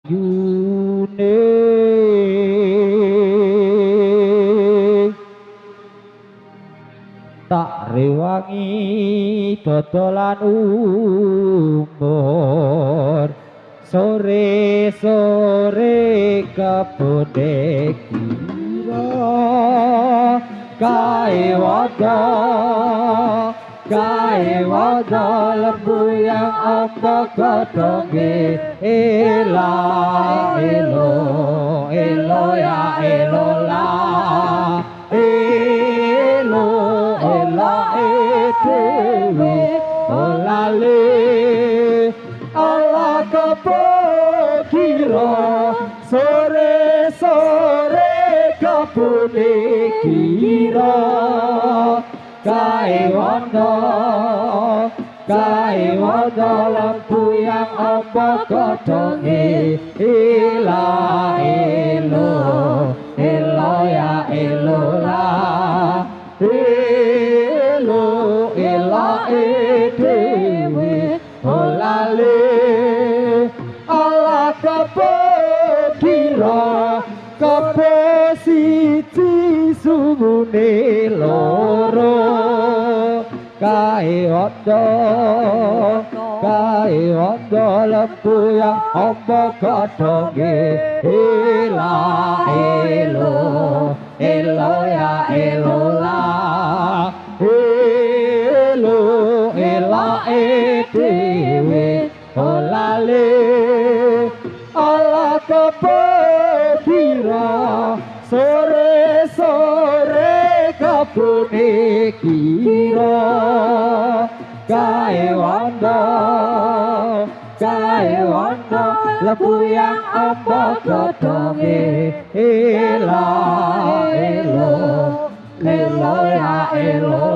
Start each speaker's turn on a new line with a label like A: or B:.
A: yune tak rewangi dodolan umur sore-sore kebone kira kae wada lembu yang ombak godhonge ela elo elo ya elo la elo ela dewe olale ala kepekira sore-sore kabune kira kae wanda lampu yang ombak godhonge ela elo elo ya elo la elo ela dewe olale ala kepekira kepesiti sungune loro kae wanda lembu yang ombak godhonge ela elo elo ya elo la elo ela dewe olale ala kepekira sore-sore kabune kira kae wanda lembu yang ombak godhonge ela elo elo ya elo